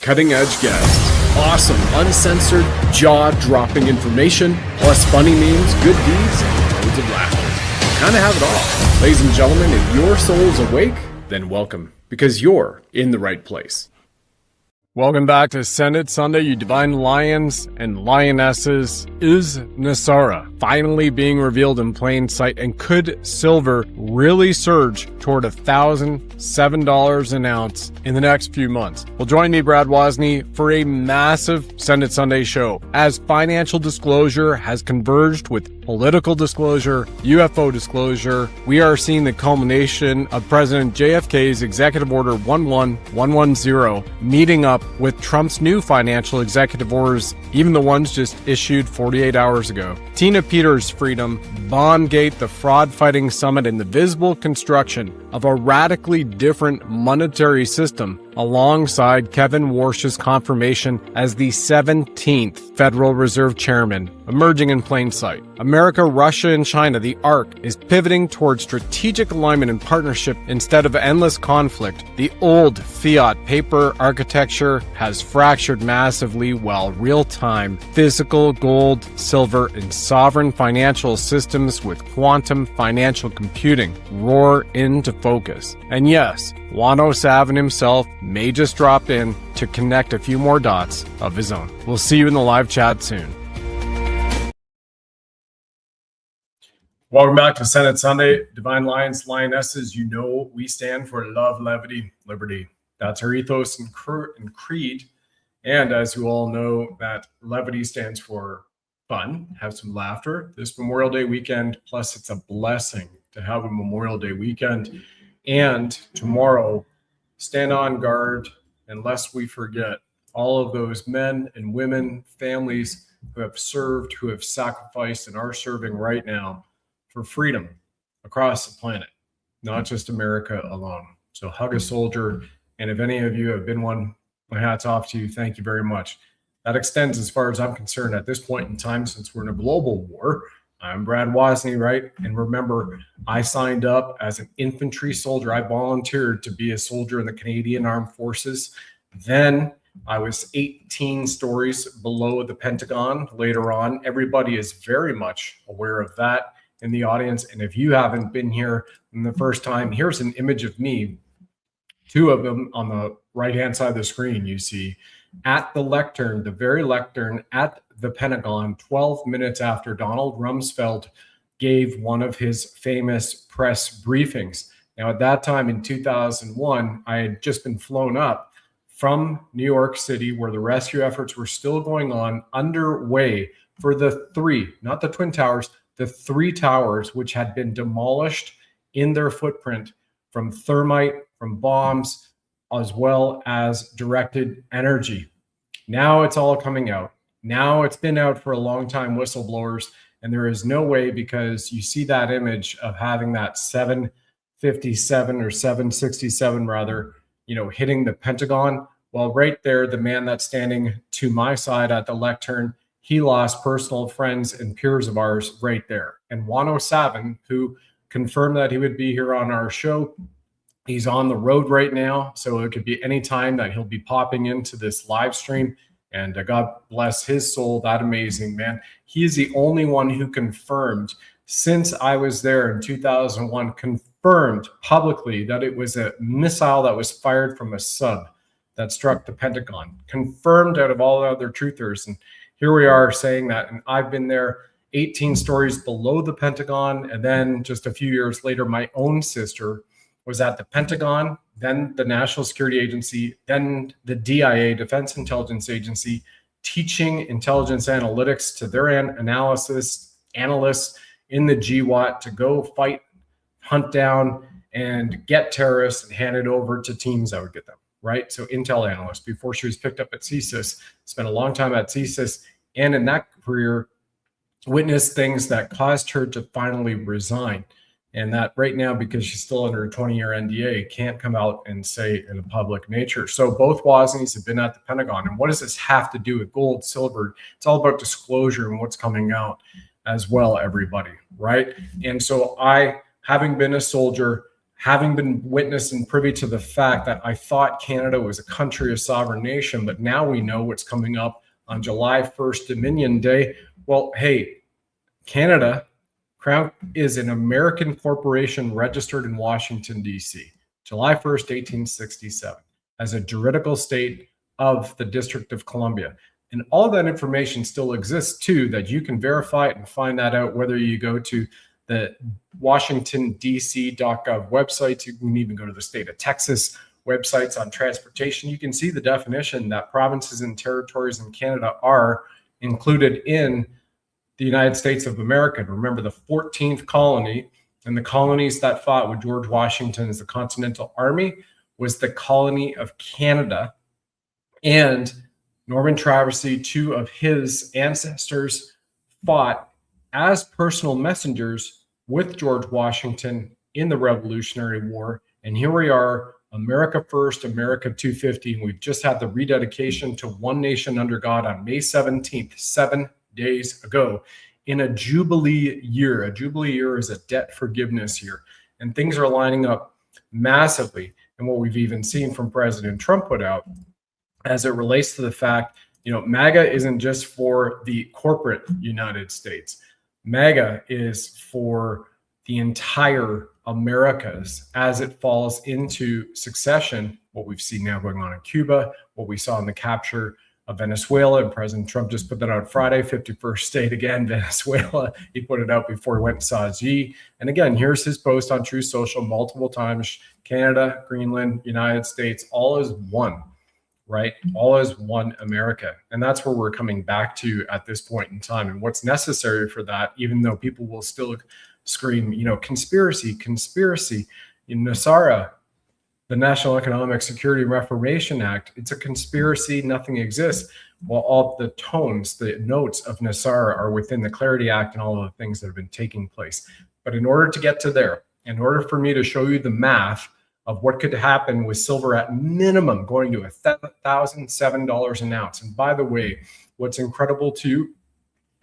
Cutting edge guests, awesome, uncensored, jaw-dropping information, plus funny memes, good deeds, and loads of laughter. Kind of have it all. Ladies and gentlemen, if your soul's awake, then welcome, because you're in the right place. Welcome back to Senate Sunday, you divine lions and lionesses. Is NESARA finally being revealed in plain sight? And could silver really surge toward $1,007 an ounce in the next few months? Well, join me, Brad Wozny, for a massive Senate Sunday show. As financial disclosure has converged with political disclosure, UFO disclosure, we are seeing the culmination of President JFK's Executive Order 11110 meeting up with Trump's new financial executive orders, even the ones just issued 48 hours ago. Tina Peters' freedom, Bondgate, the fraud-fighting summit, and the visible construction of a radically different monetary system alongside Kevin Warsh's confirmation as the 17th Federal Reserve Chairman, emerging in plain sight. America, Russia, and China, the ARC, is pivoting towards strategic alignment and partnership instead of endless conflict. The old FIAT paper architecture has fractured massively, while real-time physical gold, silver, and sovereign financial systems with quantum financial computing roar into focus. And yes, Juan O Savin himself may just drop in to connect a few more dots of his own. We'll see you in the live chat soon. Welcome back to Senate Sunday. Divine Lions, Lionesses, you know we stand for love, levity, liberty. That's our ethos and creed. And as you all know, that levity stands for fun, have some laughter. This Memorial Day weekend, plus it's a blessing to have a Memorial Day weekend. And tomorrow, stand on guard, and lest we forget all of those men and women, families who have served, who have sacrificed, and are serving right now for freedom across the planet, not just America alone. So hug a soldier. And if any of you have been one, my hat's off to you. Thank you very much. That extends, as far as I'm concerned, at this point in time, since we're in a global war. I'm Brad Wozny, right? And remember, I signed up as an infantry soldier. I volunteered to be a soldier in the Canadian Armed Forces. Then I was 18 stories below the Pentagon later on. Everybody is very much aware of that in the audience. And if you haven't been here in the first time, here's an image of me. Two of them on the right-hand side of the screen, you see, at the lectern, the very lectern at the Pentagon, 12 minutes after Donald Rumsfeld gave one of his famous press briefings. Now, at that time in 2001, I had just been flown up from New York City, where the rescue efforts were still going on, underway for the three, not the Twin Towers, the three towers, which had been demolished in their footprint from thermite, from bombs, as well as directed energy. Now it's all coming out. Now it's been out for a long time, whistleblowers, and there is no way, because you see that image of having that 757 or 767 rather, hitting the Pentagon. Well, right there, the man that's standing to my side at the lectern, he lost personal friends and peers of ours right there. And Juan O Savin, who confirmed that he would be here on our show, he's on the road right now, so it could be any time that he'll be popping into this live stream. And God bless his soul, that amazing man. He is the only one who confirmed, since I was there in 2001, confirmed publicly that it was a missile that was fired from a sub that struck the Pentagon. Confirmed out of all the other truthers. And here we are saying that. And I've been there 18 stories below the Pentagon. And then just a few years later, my own sister was at the Pentagon, then the National Security Agency, then the DIA, Defense Intelligence Agency, teaching intelligence analytics to their analysts in the GWAT to go fight, hunt down, and get terrorists and hand it over to teams that would get them, right? So intel analyst, before she was picked up at CSIS, spent a long time at CSIS, and in that career, witnessed things that caused her to finally resign. And that right now, because she's still under a 20-year NDA, can't come out and say in a public nature. So both Woznys have been at the Pentagon. And what does this have to do with gold, silver? It's all about disclosure and what's coming out as well, everybody, right? And so I, having been a soldier, having been witness and privy to the fact that I thought Canada was a country, a sovereign nation, but now we know what's coming up on July 1st, Dominion Day. Well, hey, Canada, Crown is an American corporation registered in Washington, D.C., July 1st, 1867, as a juridical state of the District of Columbia. And all that information still exists, too, that you can verify it and find that out, whether you go to the WashingtonDC.gov website. You can even go to the state of Texas websites on transportation. You can see the definition that provinces and territories in Canada are included in the United States of America. Remember, the 14th colony and the colonies that fought with George Washington as the Continental Army was the colony of Canada. And Norman Traversy, two of his ancestors, fought as personal messengers with George Washington in the Revolutionary War. And here we are, America First, America 250. And we've just had the rededication to One Nation Under God on May 17th, 7 days ago, in a Jubilee year. A Jubilee year is a debt forgiveness year. And things are lining up massively. And what we've even seen from President Trump put out as it relates to the fact, MAGA isn't just for the corporate United States. MAGA is for the entire Americas as it falls into succession. What we've seen now going on in Cuba, what we saw in the capture of Venezuela, and President Trump just put that out Friday, 51st state again, Venezuela. He put it out before he went and saw Xi. And again, here's his post on Truth Social multiple times. Canada, Greenland, United States, all is one. Right? All is one America. And that's where we're coming back to at this point in time. And what's necessary for that, even though people will still scream, conspiracy, conspiracy. In NESARA, the National Economic Security Reformation Act, it's a conspiracy, nothing exists. Well, all the tones, the notes of NESARA are within the Clarity Act and all of the things that have been taking place. But in order to get to there, in order for me to show you the math of what could happen with silver at minimum going to $1,007 an ounce. And by the way, what's incredible too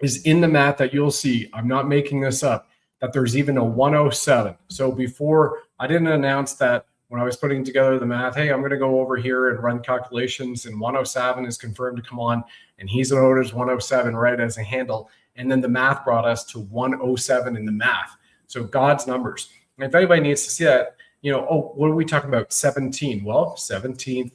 is in the math that you'll see, I'm not making this up, that there's even a 107. So before, I didn't announce that when I was putting together the math, hey, I'm going to go over here and run calculations, and Juan O Savin is confirmed to come on, and he's noted as 107 right as a handle. And then the math brought us to 107 in the math. So God's numbers. And if anybody needs to see that, what are we talking about? 17. Well, 17th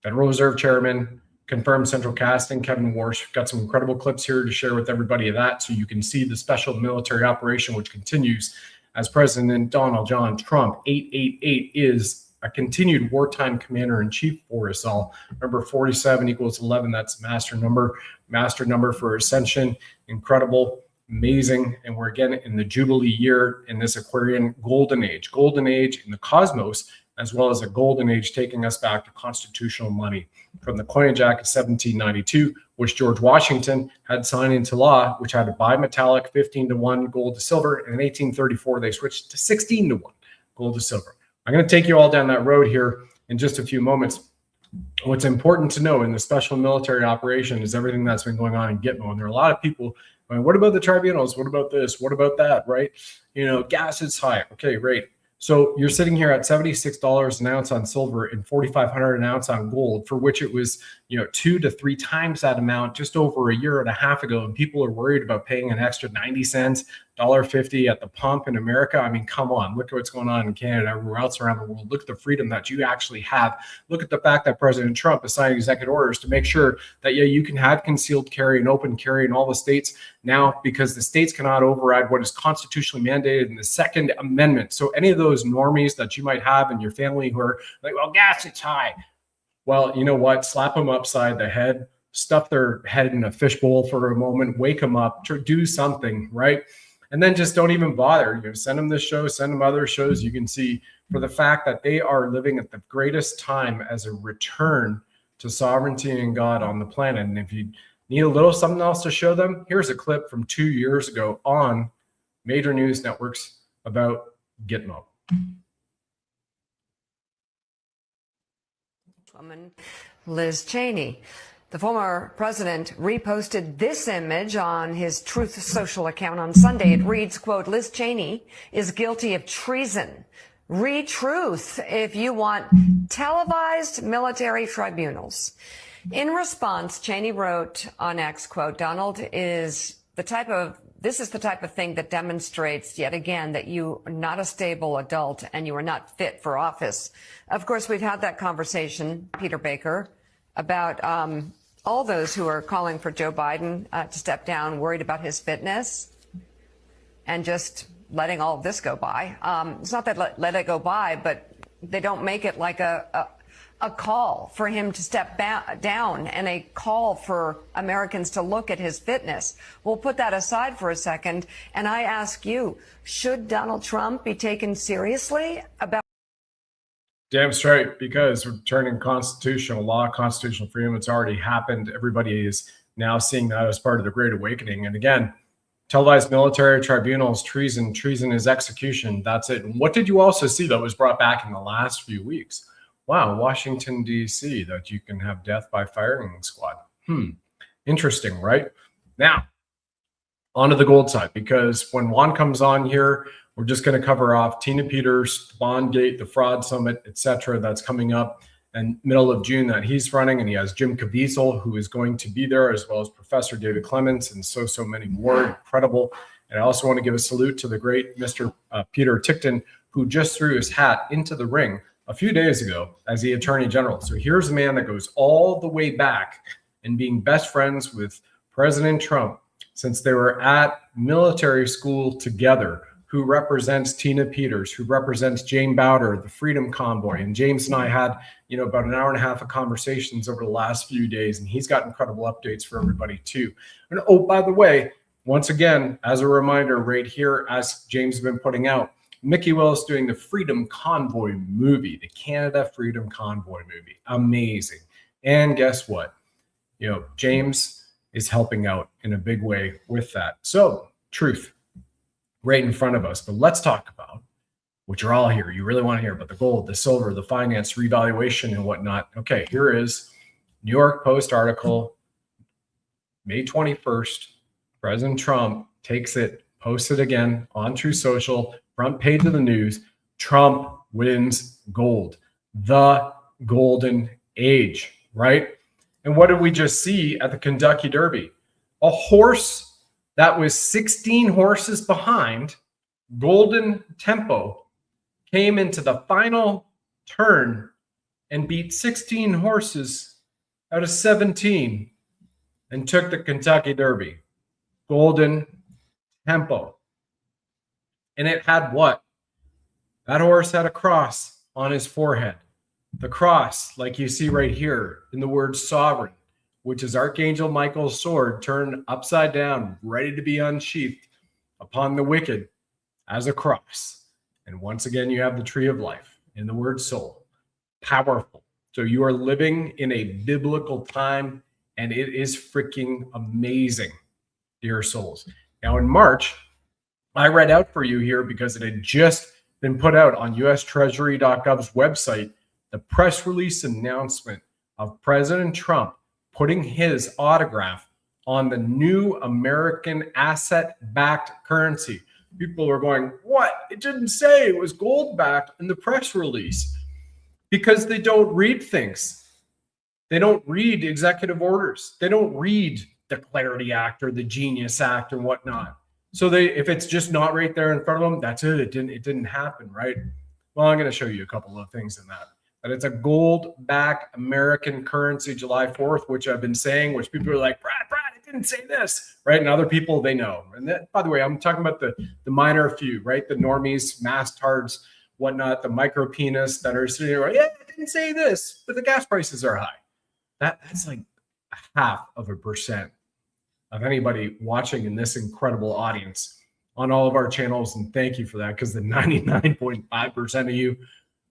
Federal Reserve Chairman, confirmed central casting, Kevin Warsh. Got some incredible clips here to share with everybody of that, so you can see the special military operation, which continues as President Donald John Trump. 888 is a continued wartime commander-in-chief for us all. Remember, 47 equals 11. That's master number for Ascension. Incredible. Amazing. And we're again in the Jubilee year in this Aquarian golden age in the cosmos, as well as a golden age taking us back to constitutional money from the Coinage Act of 1792, which George Washington had signed into law, which had a bimetallic 15-to-1 gold to silver. And in 1834, they switched to 16-to-1 gold to silver. I'm going to take you all down that road here in just a few moments. What's important to know in the special military operation is everything that's been going on in Gitmo. And there are a lot of people going, what about the tribunals? What about this? What about that? Right? Gas is high. Okay, great. So you're sitting here at $76 an ounce on silver and $4,500 an ounce on gold, for which it was, 2 to 3 times that amount just over a year and a half ago. And people are worried about paying an extra 90 cents, $1.50 at the pump in America. I mean, come on, look at what's going on in Canada, everywhere else around the world. Look at the freedom that you actually have. Look at the fact that President Trump is signing executive orders to make sure that, you can have concealed carry and open carry in all the states now, because the states cannot override what is constitutionally mandated in the Second Amendment. So any of those normies that you might have in your family who are like, well, gas, it's high. Well, you know what? Slap them upside the head, stuff their head in a fishbowl for a moment, wake them up, do something, right? And then just don't even bother. Send them this show, send them other shows. You can see for the fact that they are living at the greatest time as a return to sovereignty and God on the planet. And if you need a little something else to show them, here's a clip from 2 years ago on major news networks about Gitmo. Woman Liz Cheney. The former president reposted this image on his Truth Social account on Sunday. It reads, quote, Liz Cheney is guilty of treason. Read Truth if you want televised military tribunals. In response, Cheney wrote on X, quote, Donald is this is the type of thing that demonstrates yet again that you are not a stable adult and you are not fit for office. Of course, we've had that conversation, Peter Baker, about all those who are calling for Joe Biden to step down, worried about his fitness, and just letting all of this go by. It's not that let it go by, but they don't make it like a call for him to step down and a call for Americans to look at his fitness. We'll put that aside for a second. And I ask you, should Donald Trump be taken seriously about? Damn straight, because we're turning constitutional law, constitutional freedom. It's already happened. Everybody is now seeing that as part of the Great Awakening. And again, televised military tribunals, treason is execution. That's it. And what did you also see that was brought back in the last few weeks? Wow, Washington, D.C., that you can have death by firing squad. Interesting, right? Now, onto the gold side, because when Juan comes on here, we're just going to cover off Tina Peters, Bondgate, the fraud summit, etc. That's coming up in middle of June that he's running, and he has Jim Caviezel, who is going to be there, as well as Professor David Clements and so many more. Incredible. And I also want to give a salute to the great Mr. Peter Tickton, who just threw his hat into the ring a few days ago as the Attorney General. So here's a man that goes all the way back and being best friends with President Trump since they were at military school together, who represents Tina Peters, who represents Jane Bowder, the Freedom Convoy. And James and I had, about an hour and a half of conversations over the last few days, and he's got incredible updates for everybody too. And oh, by the way, once again, as a reminder right here, as James has been putting out, Mickey Willis doing the Freedom Convoy movie, the Canada Freedom Convoy movie. Amazing. And guess what? James is helping out in a big way with that. So, truth right in front of us. But let's talk about what you're all here. You really want to hear about the gold, the silver, the finance, revaluation, and whatnot. Okay, here is New York Post article, May 21st. President Trump takes it, posts it again on True Social, front page of the news. Trump wins gold, the golden age, right? And what did we just see at the Kentucky Derby? A horse that was 16 horses behind, Golden Tempo, came into the final turn and beat 16 horses out of 17 and took the Kentucky Derby. Golden Tempo. And it had what? That horse had a cross on his forehead. The cross, like you see right here in the word sovereign, which is Archangel Michael's sword turned upside down, ready to be unsheathed upon the wicked as a cross. And once again, you have the tree of life in the word soul. Powerful. So you are living in a biblical time, and it is freaking amazing, dear souls. Now in March, I read out for you here because it had just been put out on USTreasury.gov's website, the press release announcement of President Trump putting his autograph on the new American asset-backed currency. People are going, what? It didn't say it was gold-backed in the press release, because they don't read things. They don't read executive orders. They don't read the Clarity Act or the Genius Act and whatnot. So if it's just not right there in front of them, that's it. It didn't happen, right? Well, I'm going to show you a couple of things in that. But it's a gold-backed American currency, July 4th, which I've been saying, which people are like, Brad, it didn't say this, right? And other people, they know. And that, by the way, I'm talking about the minor few, right? The normies, mass-tards, whatnot, the micro penis that are sitting there, yeah, it didn't say this, but the gas prices are high. That's like 0.5% of anybody watching in this incredible audience on all of our channels. And thank you for that, because the 99.5% of you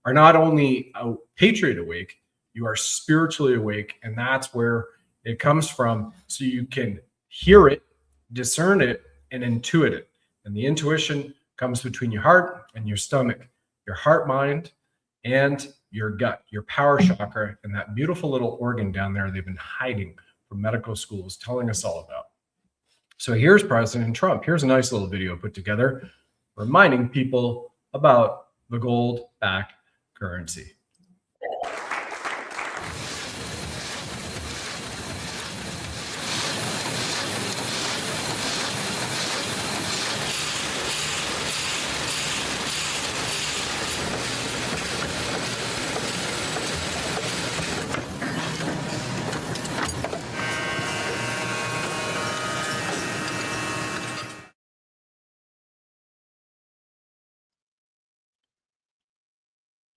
are not only a patriot awake, you are spiritually awake. And that's where it comes from. So you can hear it, discern it, and intuit it. And the intuition comes between your heart and your stomach, your heart, mind, and your gut, your power chakra, and that beautiful little organ down there they've been hiding from medical schools telling us all about. So here's President Trump. Here's a nice little video put together reminding people about the gold-backed currency.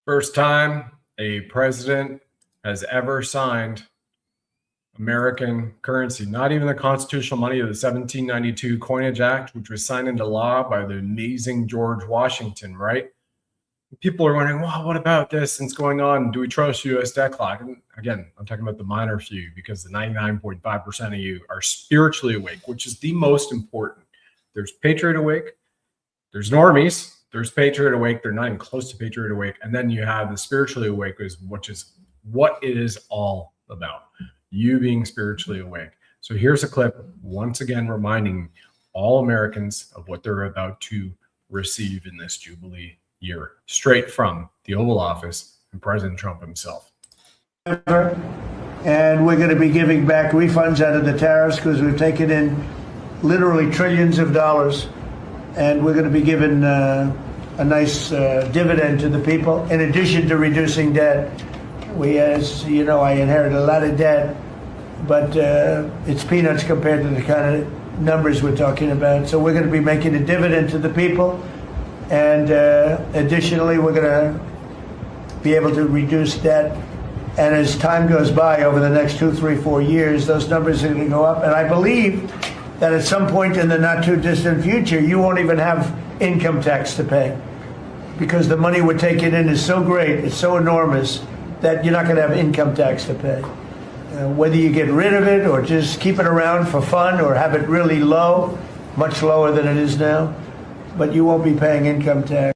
First time a president has ever signed American currency, not even the constitutional money of the 1792 Coinage Act, which was signed into law by the amazing George Washington, right? People are wondering, well, what about this? What's going on? Do we trust U.S. debt clock? And again, I'm talking about the minor few, because the 99.5% of you are spiritually awake, which is the most important. There's Patriot Awake, there's normies, there's Patriot Awake, they're not even close to Patriot Awake, and then you have the spiritually awake, which is what it is all about, you being spiritually awake. So here's a clip, once again, reminding all Americans of what they're about to receive in this Jubilee year, straight from the Oval Office and President Trump himself. And we're going to be giving back refunds out of the tariffs because we've taken in literally trillions of dollars, and we're going to be given a nice dividend to the people in addition to reducing debt. We, as you know, I inherited a lot of debt, but it's peanuts compared to the kind of numbers we're talking about. So we're going to be making a dividend to the people, and additionally, we're going to be able to reduce debt. And as time goes by over the next 2, 3, 4 years, those numbers are going to go up. And I believe that at some point in the not too distant future, you won't even have income tax to pay, because the money we're taking in is so great, it's so enormous, that you're not going to have income tax to pay. Whether you get rid of it or just keep it around for fun or have it really low, much lower than it is now, but you won't be paying income tax.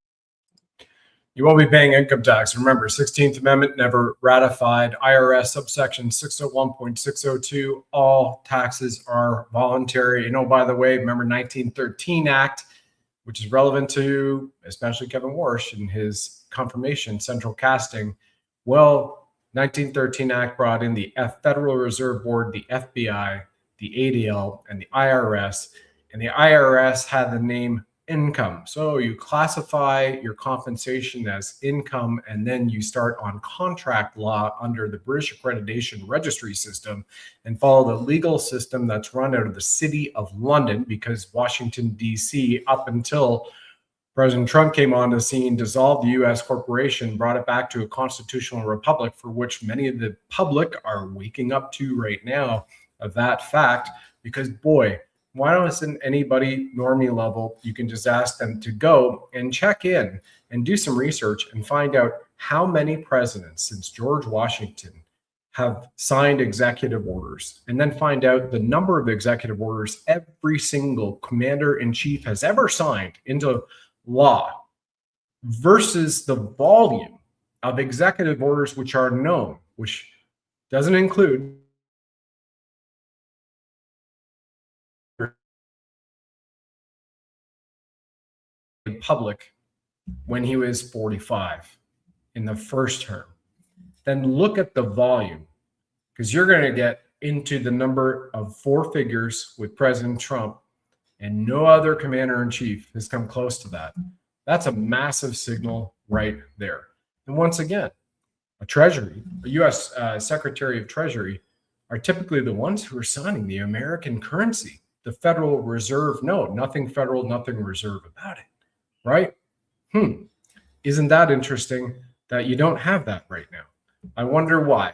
You won't be paying income tax. Remember, 16th Amendment never ratified. IRS subsection 601.602, all taxes are voluntary. And oh, by the way, remember 1913 Act, which is relevant to especially Kevin Warsh and his confirmation, central casting. Well, 1913 Act brought in the Federal Reserve Board, the FBI, the ADL, and the IRS. And the IRS had the name income. So you classify your compensation as income, and then you start on contract law under the British Accreditation Registry System and follow the legal system that's run out of the City of London, because Washington, D.C., up until President Trump came on the scene, dissolved the U.S. corporation, brought it back to a constitutional republic, for which many of the public are waking up to right now of that fact, because boy, why doesn't anybody normie level, you can just ask them to go and check in and do some research and find out how many presidents since George Washington have signed executive orders, and then find out the number of executive orders every single commander-in-chief has ever signed into law versus the volume of executive orders which are known, which doesn't include public when he was 45 in the first term. Then look at the volume, because you're going to get into the number of 4 figures with President Trump, and no other commander-in-chief has come close to that. That's a massive signal right there. And once again, a Treasury, a U.S. Secretary of Treasury, are typically the ones who are signing the American currency, the Federal Reserve note. Nothing federal, nothing reserve about it. Right? Isn't that interesting that you don't have that right now? I wonder why.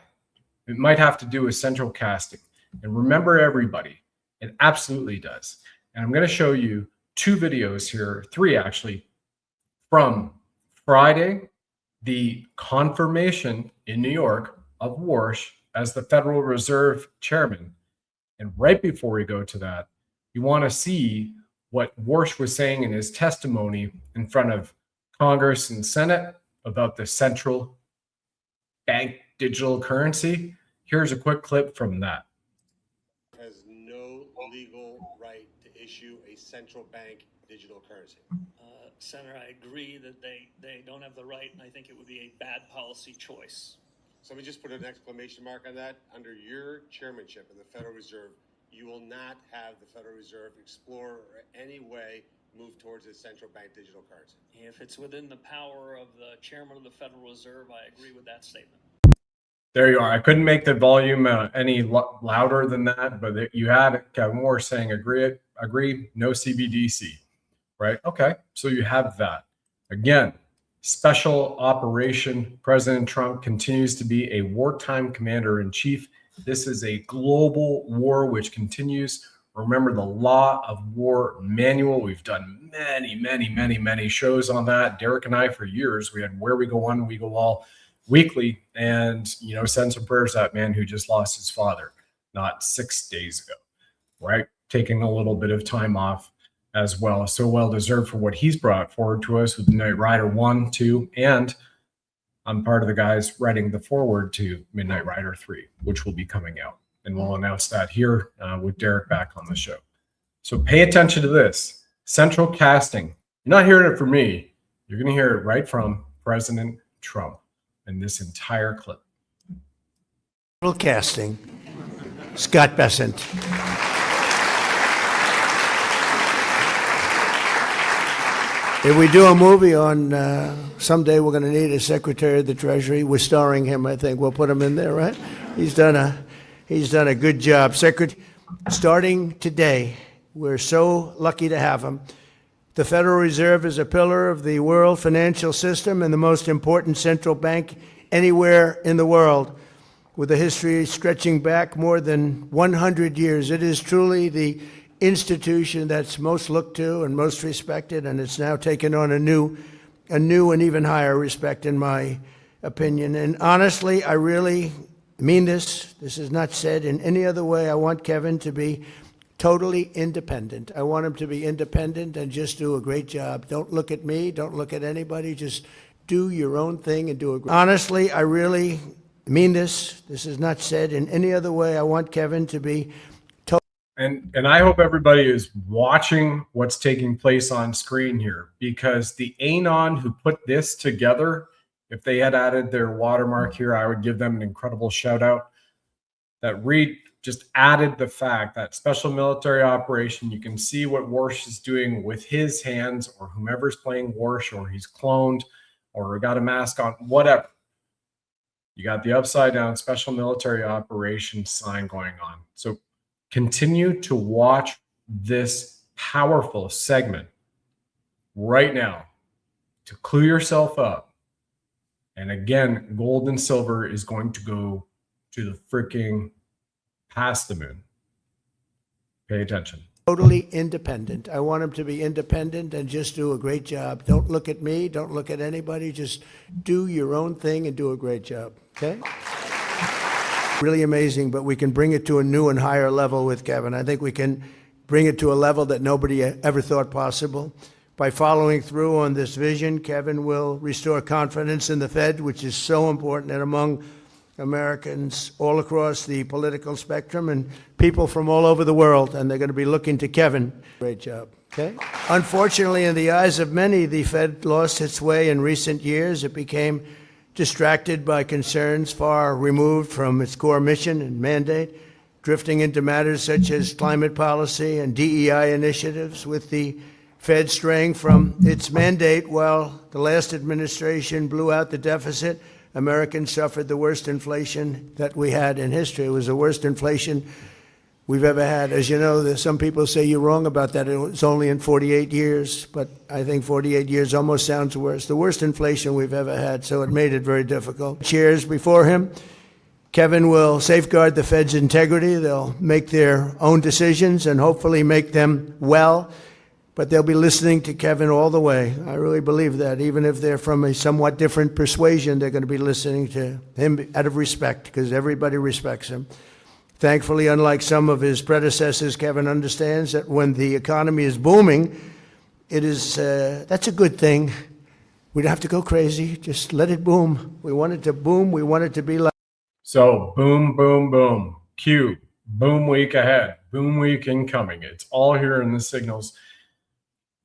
It might have to do with central casting. And remember, everybody, it absolutely does. And I'm going to show you 2 videos here, 3 actually, from Friday, the confirmation in New York of Warsh as the Federal Reserve Chairman. And right before we go to that, you want to see what Warsh was saying in his testimony in front of Congress and Senate about the central bank digital currency. Here's a quick clip from that. legal right to issue a central bank digital currency? Senator, I agree that they don't have the right, and I think it would be a bad policy choice. So let me just put an exclamation mark on that. Under your chairmanship in the Federal Reserve, you will not have the Federal Reserve explore or any way move towards a central bank digital currency. If it's within the power of the chairman of the Federal Reserve, I agree with that statement. There you are. I couldn't make the volume any louder than that, but you had Kevin Warsh saying agree, no CBDC, right? Okay, so you have that. Again, special operation. President Trump continues to be a wartime commander-in-chief. This is a global war which continues. Remember the Law of War manual. We've done many shows on that. Derek and I, for years, we had Where We Go On, We Go All weekly, and send some prayers to that man who just lost his father not 6 days ago, right? Taking a little bit of time off as well. So well deserved for what he's brought forward to us with Midnight Rider 1, 2, and I'm part of the guys writing the forward to Midnight Rider 3, which will be coming out. And we'll announce that here with Derek back on the show. So pay attention to this. Central casting. You're not hearing it from me. You're going to hear it right from President Trump in this entire clip. Casting. Scott Bessent. If we do a movie on someday we're going to need a Secretary of the Treasury. We're starring him, I think. We'll put him in there, right? He's done a good job. Starting today, we're so lucky to have him. The Federal Reserve is a pillar of the world financial system and the most important central bank anywhere in the world, with a history stretching back more than 100 years. It is truly the institution that's most looked to and most respected, and it's now taken on a new and even higher respect, in my opinion. And honestly, I really mean this. This is not said in any other way. I want Kevin to be totally independent. I want him to be independent and just do a great job. Don't look at me. Don't look at anybody. Just do your own thing and do a great job. Honestly, I really mean this. This is not said in any other way. I want Kevin to be And I hope everybody is watching what's taking place on screen here, because the Anon who put this together, if they had added their watermark here, I would give them an incredible shout out. That Reed just added the fact that special military operation, you can see what Warsh is doing with his hands, or whomever's playing Warsh, or he's cloned, or got a mask on, whatever. You got the upside down special military operation sign going on. So continue to watch this powerful segment right now to clue yourself up. And again, gold and silver is going to go to the freaking past the moon. Pay attention. totally independent. I want him to be independent and just do a great job. Don't look at me. Don't look at anybody. Just do your own thing and do a great job. Okay? Really amazing, but we can bring it to a new and higher level with Kevin. I think we can bring it to a level that nobody ever thought possible. By following through on this vision, Kevin will restore confidence in the Fed, which is so important, and among Americans all across the political spectrum and people from all over the world, and they're going to be looking to Kevin. Great job. Okay? Unfortunately, in the eyes of many, the Fed lost its way in recent years. It became distracted by concerns far removed from its core mission and mandate, drifting into matters such as climate policy and DEI initiatives, with the Fed straying from its mandate. While the last administration blew out the deficit, Americans suffered the worst inflation that we had in history. It was the worst inflation we've ever had. As you know, there's some people say you're wrong about that. It was only in 48 years, but I think 48 years almost sounds worse. The worst inflation we've ever had, so it made it very difficult. Chairs before him, Kevin will safeguard the Fed's integrity. They'll make their own decisions and hopefully make them well, but they'll be listening to Kevin all the way. I really believe that. Even if they're from a somewhat different persuasion, they're going to be listening to him out of respect, because everybody respects him. Thankfully, unlike some of his predecessors, Kevin understands that when the economy is booming, it is that's a good thing. We don't have to go crazy. Just let it boom. We want it to boom. We want it to be like. So boom, boom, boom. Cue Boom week ahead. Boom week incoming. It's all here in the signals.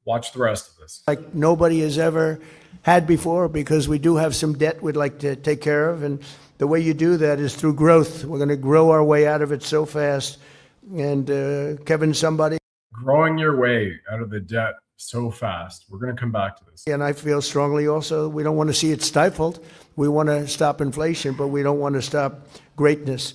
Watch the rest of this. Like nobody has ever had before, because we do have some debt we'd like to take care of. And the way you do that is through growth. We're going to grow our way out of it so fast. And Kevin, somebody. Growing your way out of the debt so fast. We're going to come back to this. And I feel strongly also, we don't want to see it stifled. We want to stop inflation, but we don't want to stop greatness.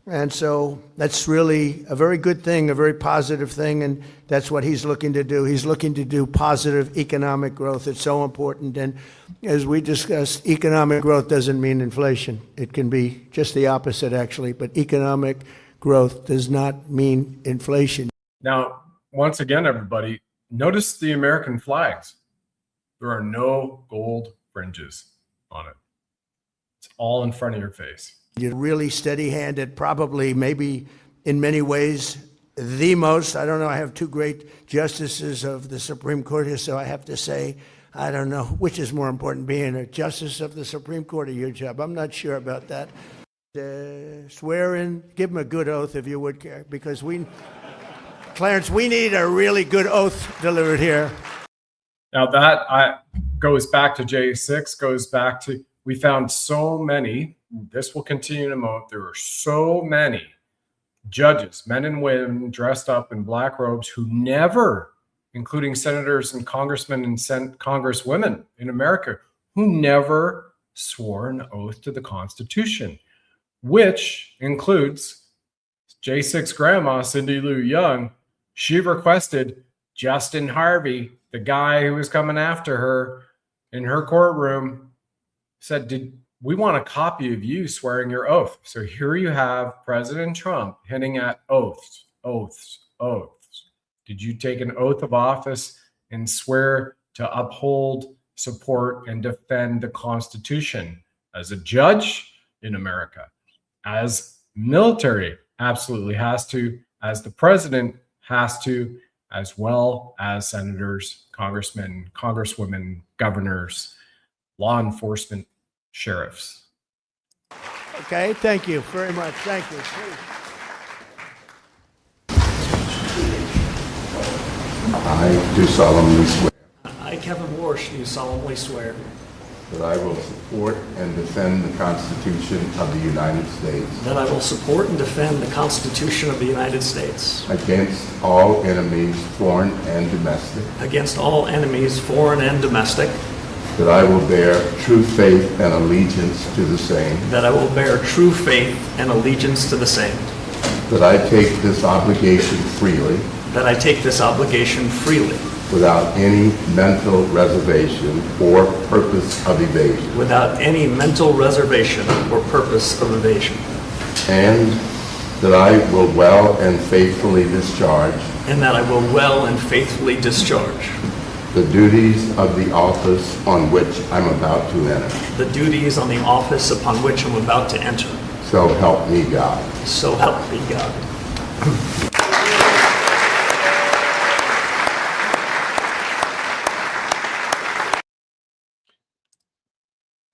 And so that's really a very good thing, a very positive thing, and that's what he's looking to do. He's looking to do positive economic growth. It's so important. And as we discussed, economic growth doesn't mean inflation. It can be just the opposite, actually, but economic growth does not mean inflation. Now, once again, everybody, notice the American flags. There are no gold fringes on it. It's all in front of your face. You're really steady-handed, probably, maybe in many ways, the most. I don't know. I have two great justices of the Supreme Court here, so I have to say, I don't know which is more important, being a justice of the Supreme Court or your job. I'm not sure about that. Swear in, give him a good oath if you would, because Clarence, we need a really good oath delivered here. Now that goes back to J6, goes back to, we found so many, this will continue to move, there are so many judges, men and women dressed up in black robes who never, including senators and congressmen and congresswomen in America, who never swore an oath to the Constitution, which includes J6 grandma, Cindy Lou Young. She requested Justin Harvey, the guy who was coming after her in her courtroom, said, we want a copy of you swearing your oath. So here you have President Trump hinting at oaths, oaths, oaths. Did you take an oath of office and swear to uphold, support, and defend the Constitution as a judge in America? As military, absolutely has to. As the president, has to, as well as senators, congressmen, congresswomen, governors, law enforcement, sheriffs. Okay, thank you very much. Thank you. I do solemnly swear I, Kevin Warsh, do solemnly swear that I will support and defend the Constitution of the United States that I will support and defend the Constitution of the United States against all enemies, foreign and domestic, against all enemies, foreign and domestic, that I will bear true faith and allegiance to the same, that I will bear true faith and allegiance to the same, that I take this obligation freely that I take this obligation freely without any mental reservation or purpose of evasion, without any mental reservation or purpose of evasion, and that I will well and faithfully discharge and that I will well and faithfully discharge the duties of the office on which I'm about to enter. the duties on the office upon which I'm about to enter. So help me God. So help me God.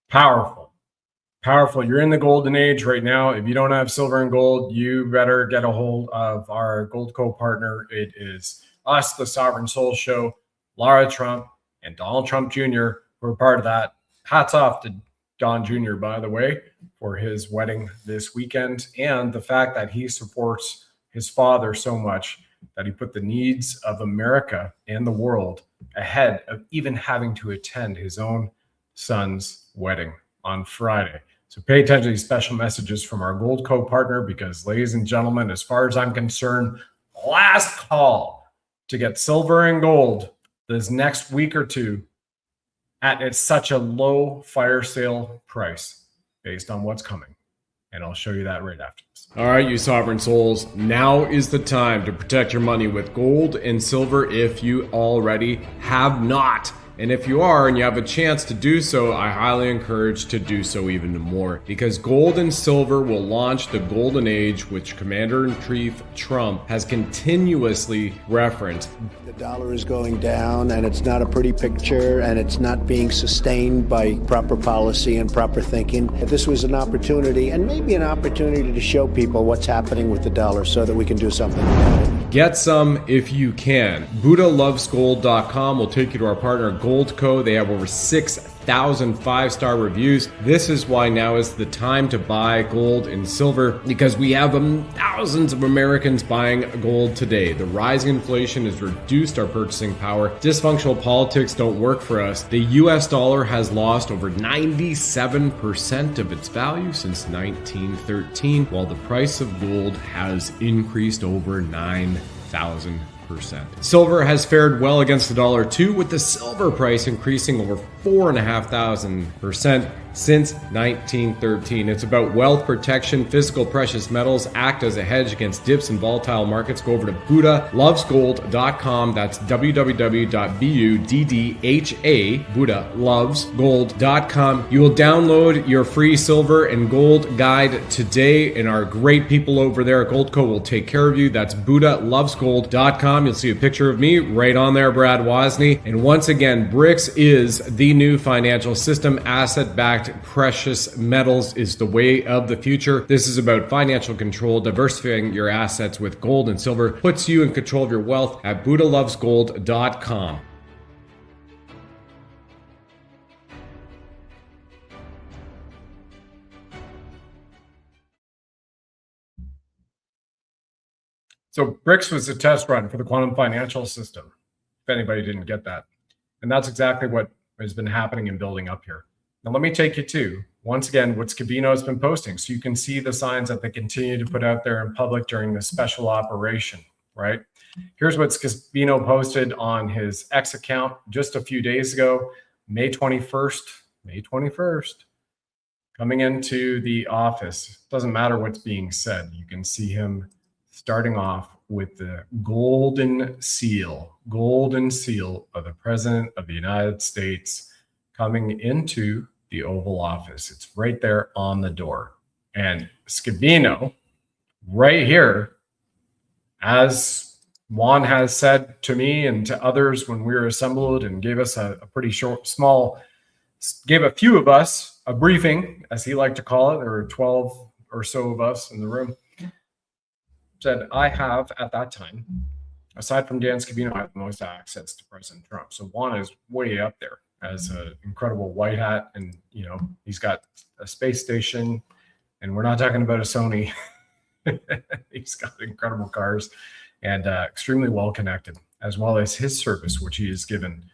Powerful. Powerful. You're in the golden age right now. If you don't have silver and gold, you better get a hold of our Goldco partner. It is us, the Sovereign Soul Show, Lara Trump, and Donald Trump Jr., who are part of that. Hats off to Don Jr., by the way, for his wedding this weekend, and the fact that he supports his father so much that he put the needs of America and the world ahead of even having to attend his own son's wedding on Friday. So pay attention to these special messages from our Goldco partner, because, ladies and gentlemen, as far as I'm concerned, last call to get silver and gold this next week or two at such a low fire sale price based on what's coming. And I'll show you that right after this. All right, you sovereign souls, now is the time to protect your money with gold and silver if you already have not. And if you are and you have a chance to do so, I highly encourage to do so even more, because gold and silver will launch the golden age, which Commander-in-Chief Trump has continuously referenced. The dollar is going down, and it's not a pretty picture, and it's not being sustained by proper policy and proper thinking. This was an opportunity, and maybe an opportunity to show people what's happening with the dollar so that we can do something about it. Get some if you can. BuddhaLovesGold.com will take you to our partner Goldco. They have over 6,000 five-star reviews. This is why now is the time to buy gold and silver, because we have thousands of Americans buying gold today. The rising inflation has reduced our purchasing power. Dysfunctional politics don't work for us. The US dollar has lost over 97% of its value since 1913, while the price of gold has increased over 9,000%. Silver has fared well against the dollar too, with the silver price increasing over 4,500% since 1913. It's about wealth protection. Physical precious metals act as a hedge against dips in volatile markets. Go over to BuddhaLovesGold.com. That's www.BUDDHA, BuddhaLovesGold.com. You will download your free silver and gold guide today, and our great people over there at Goldco will take care of you. That's BuddhaLovesGold.com. You'll see a picture of me right on there, Brad Wozny. And once again, BRICS is the new financial system. Asset-backed precious metals is the way of the future. This is about financial control. Diversifying your assets with gold and silver puts you in control of your wealth at BuddhaLovesGold.com. So BRICS was a test run for the quantum financial system, if anybody didn't get that. And that's exactly what has been happening and building up here. Now, let me take you to, once again, what Scavino has been posting, so you can see the signs that they continue to put out there in public during this special operation, right? Here's what Scavino posted on his X account just a few days ago, May 21st, coming into the office. Doesn't matter what's being said. You can see him starting off with the golden seal of the President of the United States coming into the Oval Office. It's right there on the door. And Scavino, right here, as Juan has said to me and to others when we were assembled and gave us a pretty gave a few of us a briefing, as he liked to call it. There were 12 or so of us in the room. Said, I have, at that time, aside from Dan Scavino, I have the most access to President Trump. So Juan is way up there as an incredible white hat. And, you know, he's got a space station, and we're not talking about a Sony. He's got incredible cars and extremely well connected, as well as his service, which he has given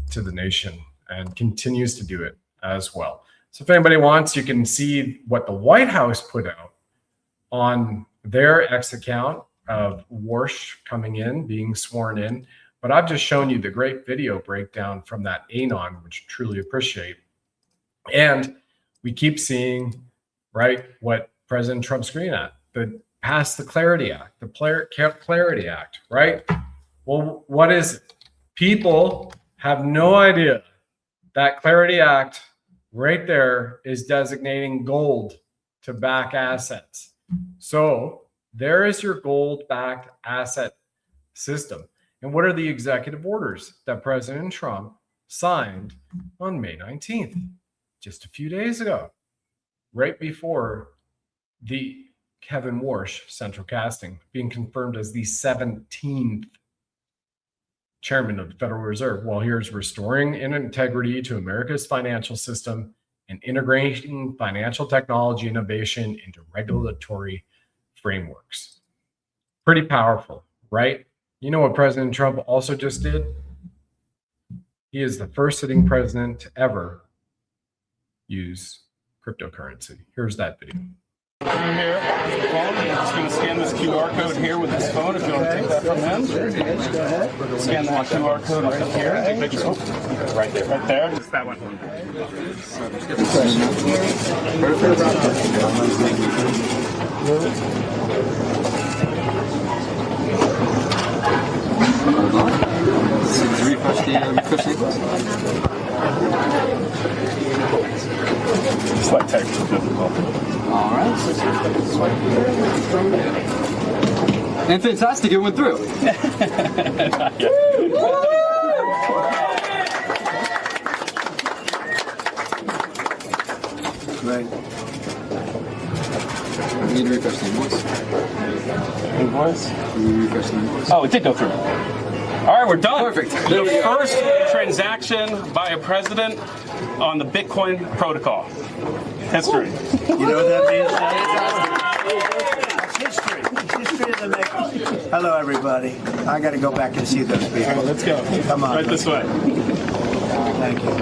to the nation and continues to do it as well. So if anybody wants, you can see what the White House put out on their X account of Warsh coming in, being sworn in. But I've just shown you the great video breakdown from that Anon, which I truly appreciate. And we keep seeing, right, what President Trump's green at. Pass the Clarity Act, the Clarity Act, right? Well, what is it? People have no idea that Clarity Act right there is designating gold to back assets. So there is your gold-backed asset system. And what are the executive orders that President Trump signed on May 19th, just a few days ago, right before the Kevin Warsh central casting, being confirmed as the 17th chairman of the Federal Reserve? Well, here's restoring integrity to America's financial system and integrating financial technology innovation into regulatory frameworks. Pretty powerful, right? You know what President Trump also just did? He is the first sitting president to ever use cryptocurrency. Here's that video. Here, the phone. I'm just going to scan this QR code here with this phone. If you want to take that from him, go ahead. Scan that QR code right here. Take pictures. Oh, right there. Right there. Just that one. refresh the Slight technical difficulty. All right. And fantastic, it went through. Right. I need to refresh the invoice. Invoice? Refresh the invoice. Oh, it did go through. All right, we're done. Perfect. The first transaction by a president on the Bitcoin protocol. History. You know what that means? It's history. It's history of the making. Hello, everybody. I got to go back and see those people. All right, let's go. Come on. Right this way. Thank you.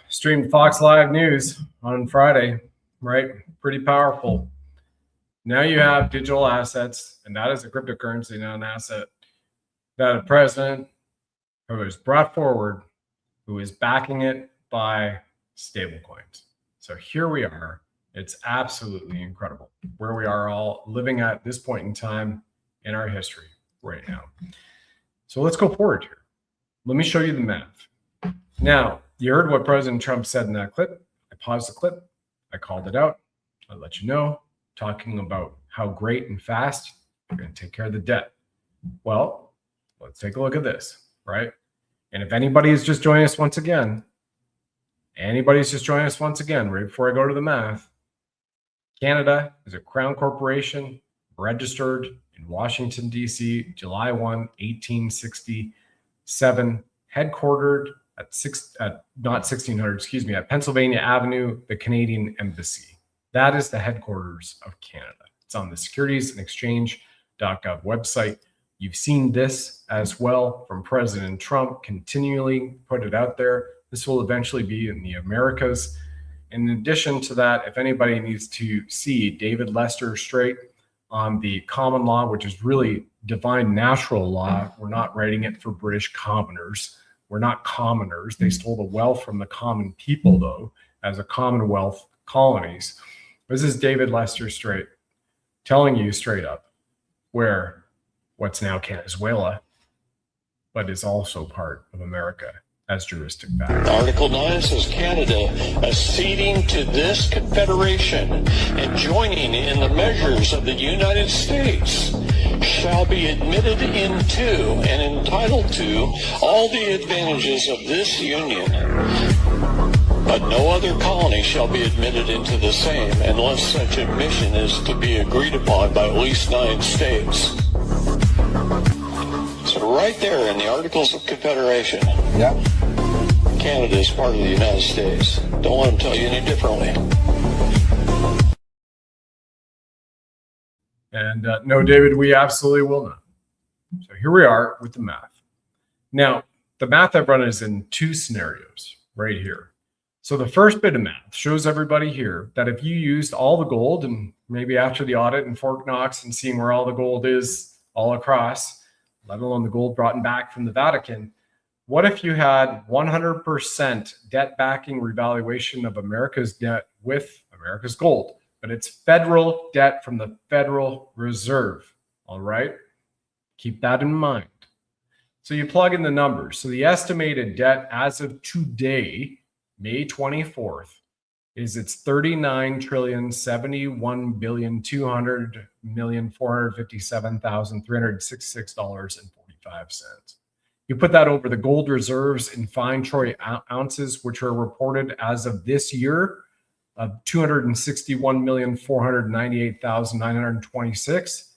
Streamed Fox Live News on Friday, right? Pretty powerful. Now you have digital assets, and that is a cryptocurrency, not an asset, that a president who is brought forward, who is backing it by stablecoins. So here we are. It's absolutely incredible where we are all living at this point in time in our history right now. So let's go forward here. Let me show you the math. Now, you heard what President Trump said in that clip. I paused the clip. I called it out. I let you know, talking about how great and fast we're going to take care of the debt. Well, let's take a look at this, right? And if anybody is just joining us once again, right before I go to the math, Canada is a crown corporation registered in Washington, D.C., July 1, 1867, headquartered at Pennsylvania Avenue, the Canadian Embassy. That is the headquarters of Canada. It's on the Securities and Exchange.gov website. You've seen this as well from President Trump, continually put it out there. This will eventually be in the Americas. In addition to that, if anybody needs to see David Lester Strait on the common law, which is really divine natural law, we're not writing it for British commoners. We're not commoners. They stole the wealth from the common people, though, as a Commonwealth colonies. This is David Lester Strait telling you straight up where what's now Venezuela, but is also part of America as juristic fact. Article 9 says Canada acceding to this confederation and joining in the measures of the United States shall be admitted into and entitled to all the advantages of this union. But no other colony shall be admitted into the same unless such admission is to be agreed upon by at least 9 states. So right there in the Articles of Confederation, Canada is part of the United States. Don't let them tell you any differently. And no, David, we absolutely will not. So here we are with the math. Now, the math I've run is in 2 scenarios right here. So the first bit of math shows everybody here that if you used all the gold, and maybe after the audit in Fort Knox and seeing where all the gold is all across, let alone the gold brought back from the Vatican, what if you had 100% debt backing revaluation of America's debt with America's gold? But it's federal debt from the Federal Reserve, all right? Keep that in mind. So you plug in the numbers. So the estimated debt as of today, May 24th, is it's $39,701,200,457,366.45. You put that over the gold reserves in fine troy ounces, which are reported as of this year, of 261,498,926,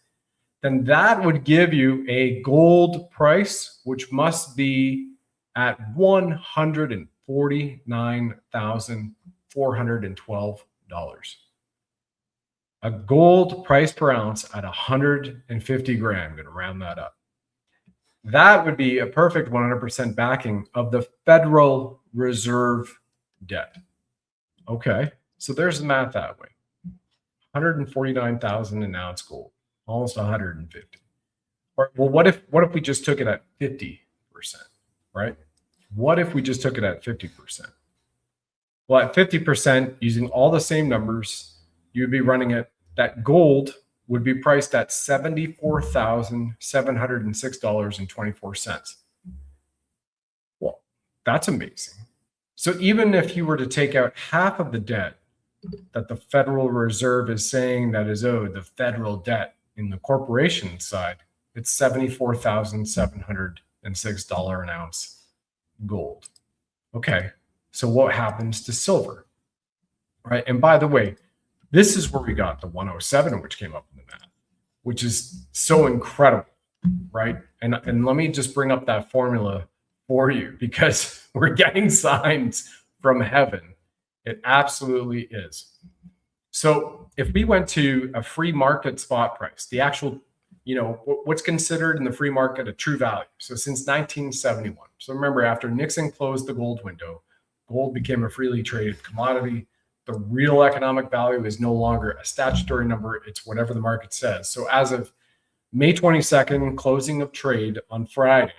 then that would give you a gold price, which must be at $149,412. A gold price per ounce at 150 grand. I'm going to round that up. That would be a perfect 100% backing of the Federal Reserve debt. Okay. So there's the math that way. 149,000 an ounce gold, almost 150. Well, what if we just took it at 50%, right? What if we just took it at 50%? Well, at 50%, using all the same numbers, you'd be running it that gold would be priced at $74,706.24. Well, that's amazing. So even if you were to take out half of the debt that the Federal Reserve is saying that is owed, the federal debt in the corporation side, it's $74,706 an ounce gold. Okay, so what happens to silver? Right, and by the way, this is where we got the 107, which came up in the math, which is so incredible, right? And let me just bring up that formula for you, because we're getting signs from heaven. It absolutely is. So if we went to a free market spot price, the actual, what's considered in the free market a true value. So since 1971. So remember, after Nixon closed the gold window, gold became a freely traded commodity. The real economic value is no longer a statutory number. It's whatever the market says. So as of May 22nd, closing of trade on Friday,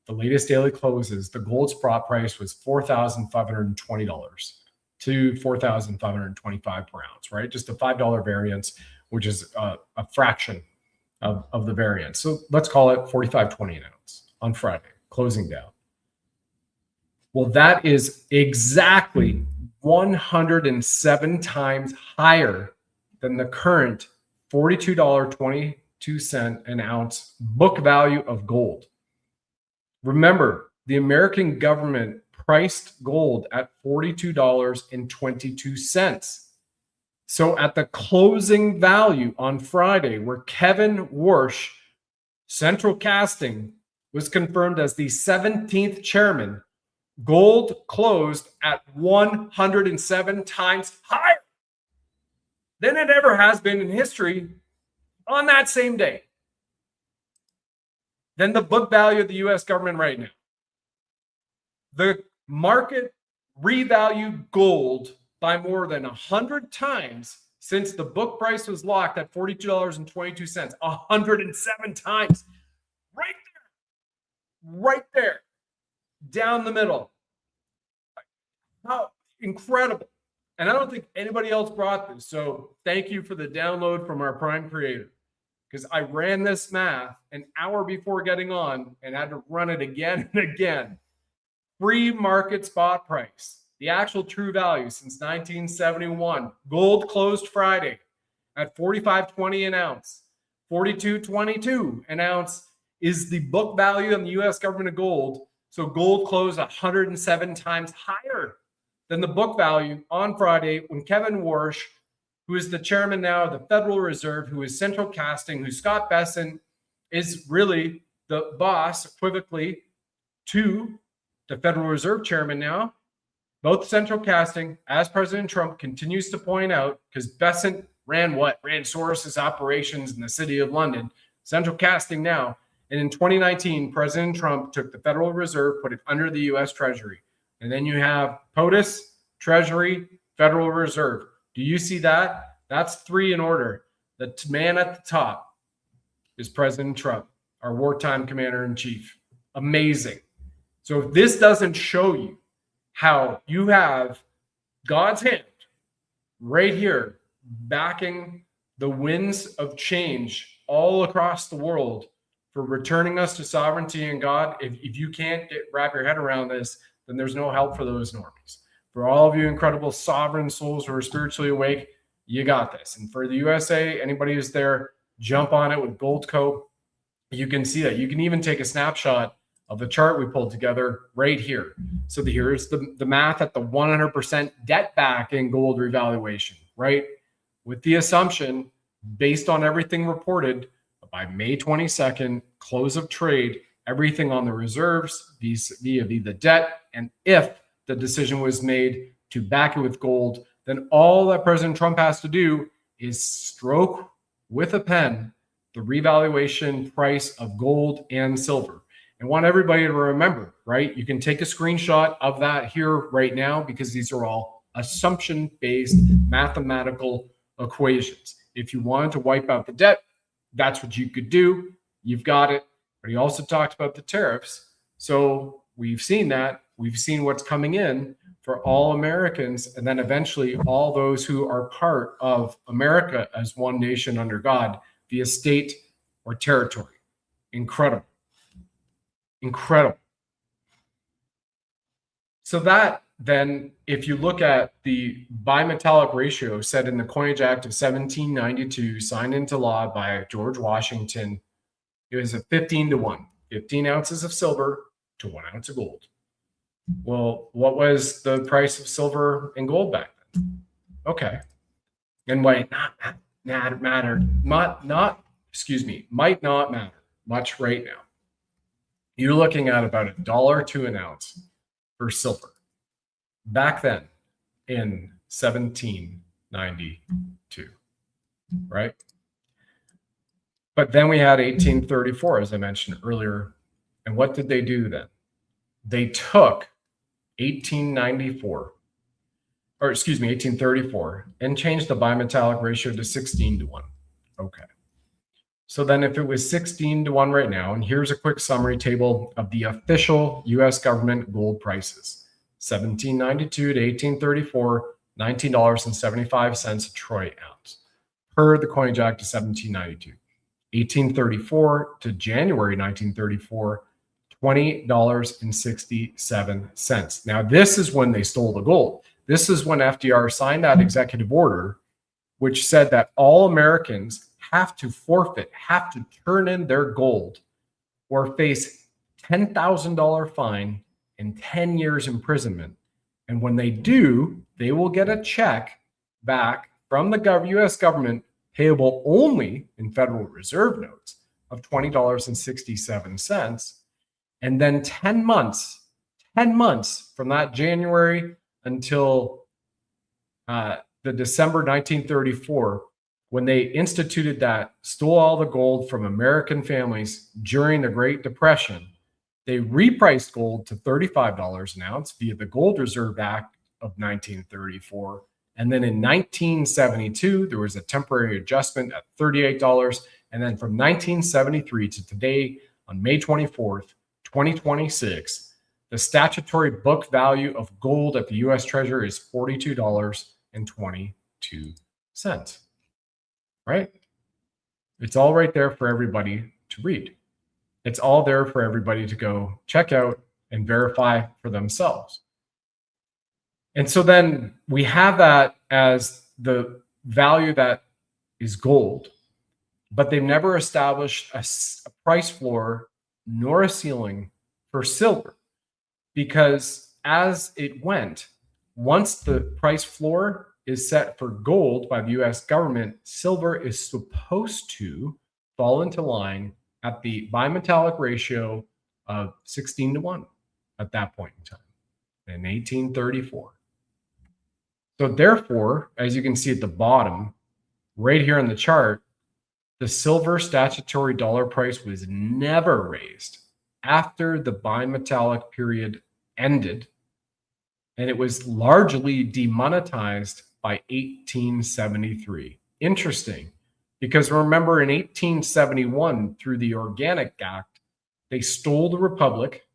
the latest daily closes, the gold spot price was $4,520 to $4,525 per ounce, right? Just a $5 variance, which is a fraction of the variance. So let's call it $45.20 an ounce on Friday, closing down. Well, that is exactly 107 times higher than the current $42.22 an ounce book value of gold. Remember, the American government priced gold at $42.22. So at the closing value on Friday, where Kevin Warsh, Central Casting, was confirmed as the 17th chairman, gold closed at 107 times higher than it ever has been in history on that same day. Than the book value of the US government right now. The market revalued gold by more than 100 times since the book price was locked at $42.22. 107 times. Right there. Right there. Down the middle. How incredible. And I don't think anybody else brought this. So thank you for the download from our prime creator. Because I ran this math an hour before getting on and had to run it again and again. Free market spot price, the actual true value since 1971. Gold closed Friday at $45.20 an ounce. $42.22 an ounce is the book value in the US government of gold. So gold closed 107 times higher than the book value on Friday when Kevin Warsh, who is the chairman now of the Federal Reserve, who is Central Casting, who Scott Bessent is really the boss, equivocally, to the Federal Reserve chairman now. Both Central Casting, as President Trump continues to point out, because Bessent ran what? Ran Soros's operations in the city of London. Central Casting now. And in 2019, President Trump took the Federal Reserve, put it under the U.S. Treasury. And then you have POTUS, Treasury, Federal Reserve. Do you see that? That's three in order. The man at the top is President Trump, our wartime commander-in-chief. Amazing. So if this doesn't show you how you have God's hand right here backing the winds of change all across the world for returning us to sovereignty in God, if you can't wrap your head around this, then there's no help for those normies. For all of you incredible sovereign souls who are spiritually awake, you got this. And for the USA, anybody who's there, jump on it with Goldco. You can see that. You can even take a snapshot of the chart we pulled together right here. So here's the math at the 100% debt back in gold revaluation, right? With the assumption, based on everything reported, by May 22nd, close of trade, everything on the reserves via the debt, and if the decision was made to back it with gold, then all that President Trump has to do is stroke with a pen the revaluation price of gold and silver. I want everybody to remember, right? You can take a screenshot of that here right now because these are all assumption-based mathematical equations. If you wanted to wipe out the debt, that's what you could do. You've got it. But he also talked about the tariffs. So we've seen that. We've seen what's coming in for all Americans, and then eventually all those who are part of America as one nation under God. via state or territory. Incredible. Incredible. So that then, if you look at the bimetallic ratio set in the Coinage Act of 1792, signed into law by George Washington, it was a 15-to-1, 15 ounces of silver to 1 ounce of gold. Well, what was the price of silver and gold back then? Okay. And might not matter much right now. You're looking at about $1 to an ounce for silver back then in 1792, right? But then we had 1834, as I mentioned earlier. And what did they do then? They took 1834, and changed the bimetallic ratio to 16-to-1. Okay. So then if it was 16-to-1 right now, and here's a quick summary table of the official U.S. government gold prices. 1792 to 1834, $19.75 a troy ounce per the Coinage Act of 1792. 1834 to January 1934, $20.67. Now, this is when they stole the gold. This is when FDR signed that executive order, which said that all Americans have to forfeit, have to turn in their gold or face $10,000 fine and 10 years imprisonment. And when they do, they will get a check back from the U.S. government payable only in Federal Reserve notes of $20.67. And then 10 months from that January until the December 1934, when they instituted that, stole all the gold from American families during the Great Depression, they repriced gold to $35 an ounce via the Gold Reserve Act of 1934. And then in 1972, there was a temporary adjustment at $38. And then from 1973 to today, on May 24th, 2026, the statutory book value of gold at the U.S. Treasury is $42.22. Right? It's all right there for everybody to read. It's all there for everybody to go check out and verify for themselves. And so then we have that as the value that is gold, but they've never established a price floor nor a ceiling for silver, because as it went, once the price floor is set for gold by the US government, silver is supposed to fall into line at the bimetallic ratio of 16-to-1 at that point in time in 1834. So therefore, as you can see at the bottom, right here on the chart, the silver statutory dollar price was never raised after the bimetallic period ended, and it was largely demonetized by 1873. Interesting, because remember in 1871, through the Organic Act, they stole the Republic.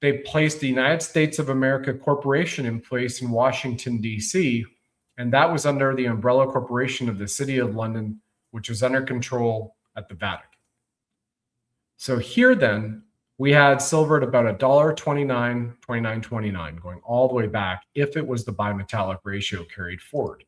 They placed the United States of America Corporation in place in Washington, D.C., and that was under the umbrella corporation of the City of London, which was under control at the Vatican. So here then, we had silver at about $1.29, $29.29, going all the way back if it was the bimetallic ratio carried forward.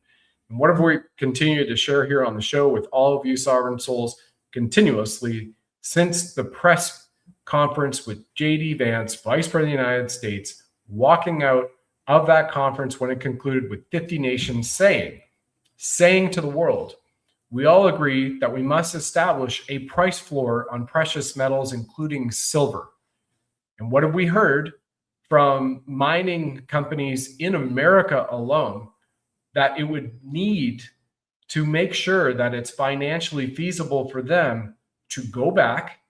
And what have we continued to share here on the show with all of you sovereign souls continuously since the press conference with J.D. Vance, Vice President of the United States, walking out of that conference when it concluded with 50 nations saying to the world, we all agree that we must establish a price floor on precious metals, including silver. And what have we heard from mining companies in America alone? That it would need to make sure that it's financially feasible for them to go back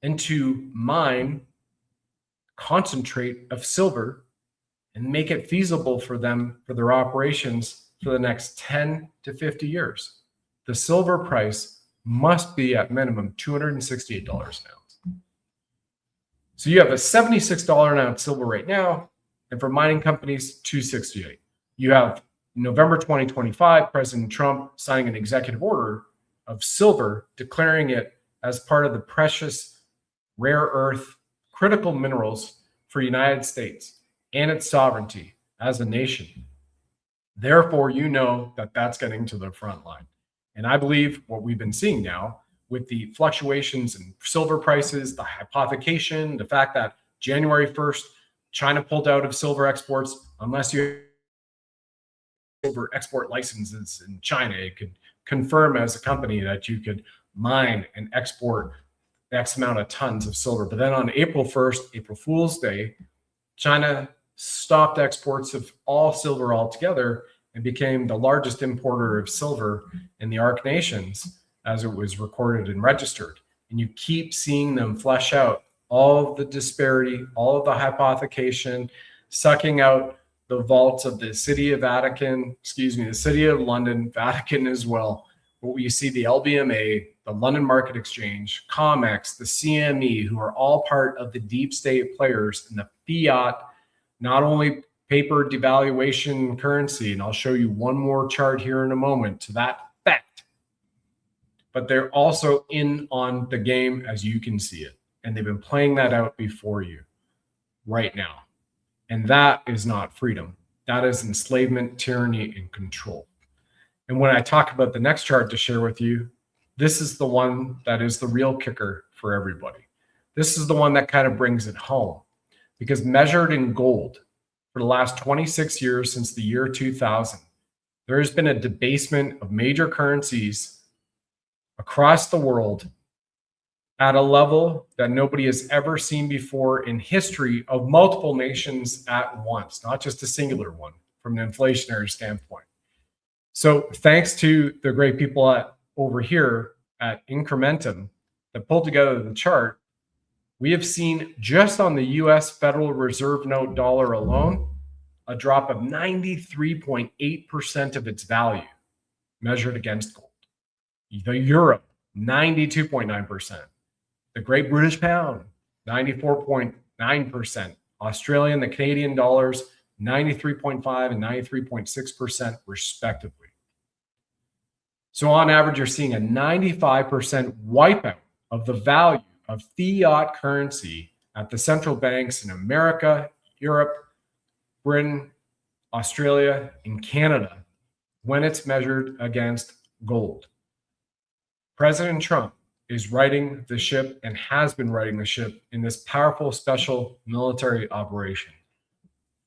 and to mine concentrate of silver and make it feasible for them for their operations for the next 10 to 50 years. The silver price must be at minimum $268 an ounce. So you have a $76 an ounce silver right now, and for mining companies, $268. You have November 2025, President Trump signing an executive order of silver, declaring it as part of the precious rare earth critical minerals for the United States and its sovereignty as a nation. Therefore, you know that that's getting to the front line. And I believe what we've been seeing now with the fluctuations in silver prices, the hypothecation, the fact that January 1st, China pulled out of silver exports. Unless you have silver export licenses in China, it could confirm as a company that you could mine and export X amount of tons of silver. But then on April 1st, April Fool's Day, China stopped exports of all silver altogether and became the largest importer of silver in the ARC nations as it was recorded and registered. And you keep seeing them flesh out all of the disparity, all of the hypothecation, sucking out the vaults of the city of Vatican, the city of London, Vatican as well. But you see the LBMA, the London Market Exchange, COMEX, the CME, who are all part of the deep state players in the fiat, not only paper devaluation currency, and I'll show you one more chart here in a moment to that effect, but they're also in on the game as you can see it. And they've been playing that out before you right now. And that is not freedom. That is enslavement, tyranny, and control. And when I talk about the next chart to share with you, this is the one that is the real kicker for everybody. This is the one that kind of brings it home, because measured in gold for the last 26 years since the year 2000, there has been a debasement of major currencies across the world at a level that nobody has ever seen before in history of multiple nations at once, not just a singular one from an inflationary standpoint. So thanks to the great people over here at Incrementum that pulled together the chart, we have seen just on the US Federal Reserve note dollar alone, a drop of 93.8% of its value measured against gold. The euro, 92.9%. The Great British Pound, 94.9%. Australian, the Canadian dollars, 93.5 and 93.6% respectively. So on average, you're seeing a 95% wipeout of the value of fiat currency at the central banks in America, Europe, Britain, Australia, and Canada when it's measured against gold. President Trump is riding the ship and has been riding the ship in this powerful special military operation.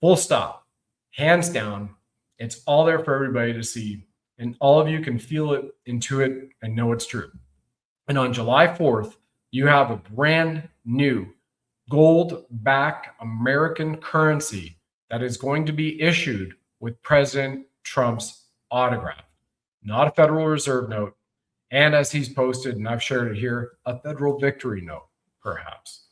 Full stop, hands down. It's all there for everybody to see, and all of you can feel it, intuit, and know it's true. And on July 4th, you have a brand new gold-backed American currency that is going to be issued with President Trump's autograph, not a Federal Reserve note. And as he's posted, and I've shared it here, a federal victory note, perhaps.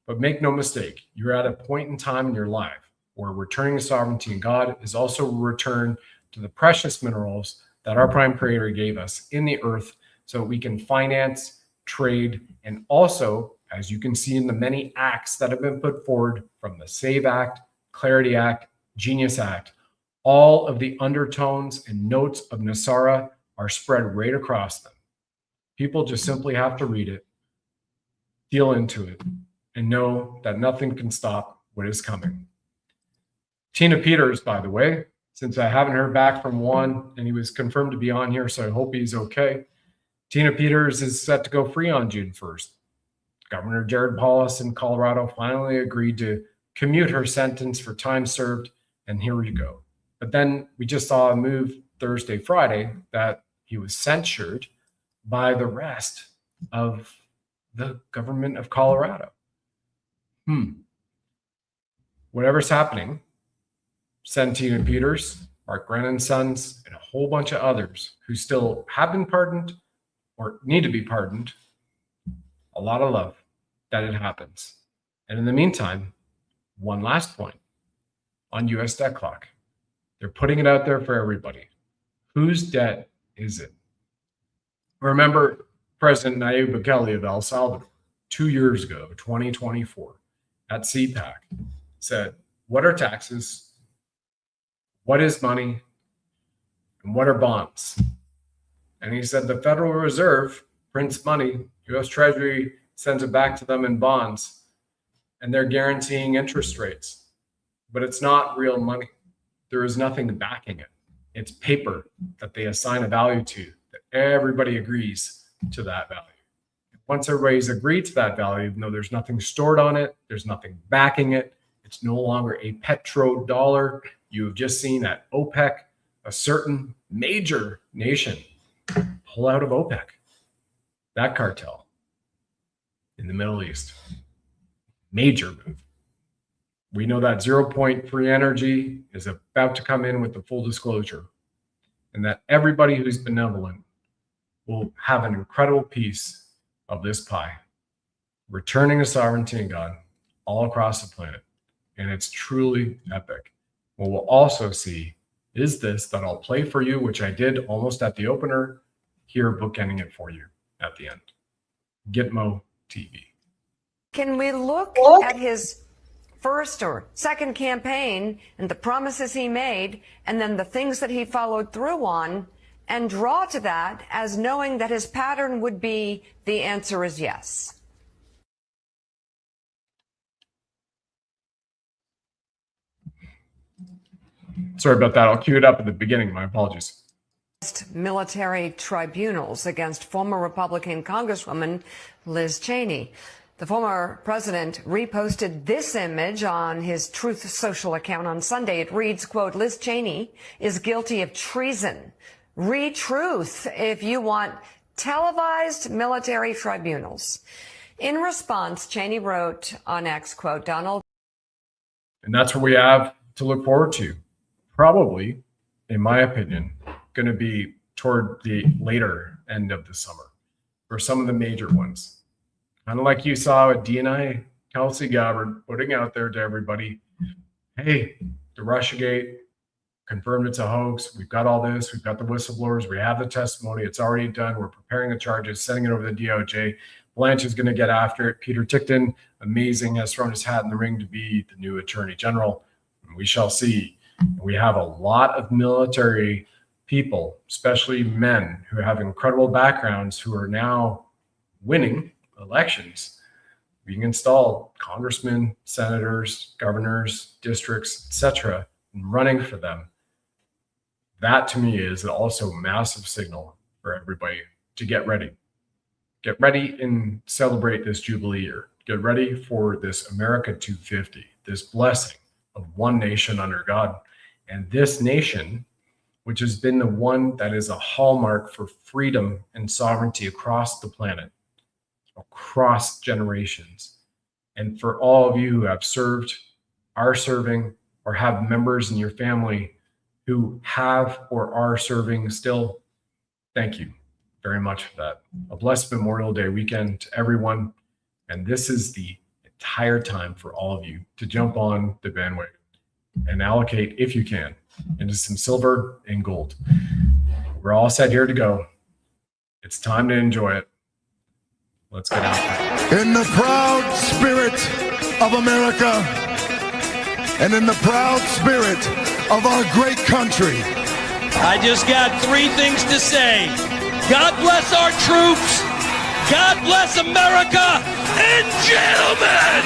But make no mistake, you're at a point in time in your life where returning to sovereignty in God is also a return to the precious minerals that our prime creator gave us in the earth so we can finance, trade, and also, as you can see in the many acts that have been put forward from the SAVE Act, Clarity Act, Genius Act, all of the undertones and notes of NESARA are spread right across them. People just simply have to read it, feel into it, and know that nothing can stop what is coming. Tina Peters, by the way, since I haven't heard back from Juan, and he was confirmed to be on here, so I hope he's okay. Tina Peters is set to go free on June 1st. Governor Jared Polis in Colorado finally agreed to commute her sentence for time served, and here we go. But then we just saw a move Thursday, Friday, that he was censured by the rest of the government of Colorado. Whatever's happening, send Tina Peters, Mark Brennan's sons, and a whole bunch of others who still have been pardoned or need to be pardoned, a lot of love that it happens. And in the meantime, one last point on US debt clock. They're putting it out there for everybody. Whose debt is it? Remember President Nayib Bukele of El Salvador 2 years ago, 2024, at CPAC, said, what are taxes? What is money? And what are bonds? And he said the Federal Reserve prints money, U.S. Treasury sends it back to them in bonds, and they're guaranteeing interest rates. But it's not real money. There is nothing backing it. It's paper that they assign a value to, that everybody agrees to that value. Once everybody's agreed to that value, even though there's nothing stored on it, there's nothing backing it, it's no longer a petrodollar. You have just seen at OPEC, a certain major nation pull out of OPEC, that cartel in the Middle East. Major move. We know that 0.3 energy is about to come in with the full disclosure, and that everybody who's benevolent will have an incredible piece of this pie, returning to sovereignty and God all across the planet. And it's truly epic. What we'll also see is this that I'll play for you, which I did almost at the opener, here bookending it for you at the end. Gitmo TV. Can we look at his first or second campaign and the promises he made and then the things that he followed through on and draw to that as knowing that his pattern would be the answer is yes? Sorry about that. I'll cue it up at the beginning. My apologies. Military tribunals against former Republican Congresswoman Liz Cheney. The former president reposted this image on his Truth Social account on Sunday. It reads, quote, Liz Cheney is guilty of treason. Read truth if you want televised military tribunals. In response, Cheney wrote on X, quote, Donald. And that's what we have to look forward to. Probably, in my opinion, going to be toward the later end of the summer for some of the major ones. Kind of like you saw with DNI, Kelsey Gabbard putting out there to everybody, hey, the Russiagate, confirmed it's a hoax. We've got all this. We've got the whistleblowers. We have the testimony. It's already done. We're preparing the charges, sending it over to the DOJ. Blanche is going to get after it. Peter Tickton, amazing, has thrown his hat in the ring to be the new Attorney General. We shall see. We have a lot of military people, especially men who have incredible backgrounds, who are now winning elections, being installed, congressmen, senators, governors, districts, etc., and running for them. That to me is also a massive signal for everybody to get ready. Get ready and celebrate this Jubilee year. Get ready for this America 250, this blessing of one nation under God. And this nation, which has been the one that is a hallmark for freedom and sovereignty across the planet, across generations. And for all of you who have served, are serving, or have members in your family who have or are serving still, thank you very much for that. A blessed Memorial Day weekend to everyone. And this is the entire time for all of you to jump on the bandwagon and allocate, if you can, into some silver and gold. We're all set here to go. It's time to enjoy it. Let's get out there. In the proud spirit of America and in the proud spirit of our great country, I just got three things to say. God bless our troops. God bless America. And gentlemen,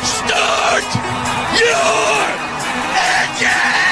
start your engine!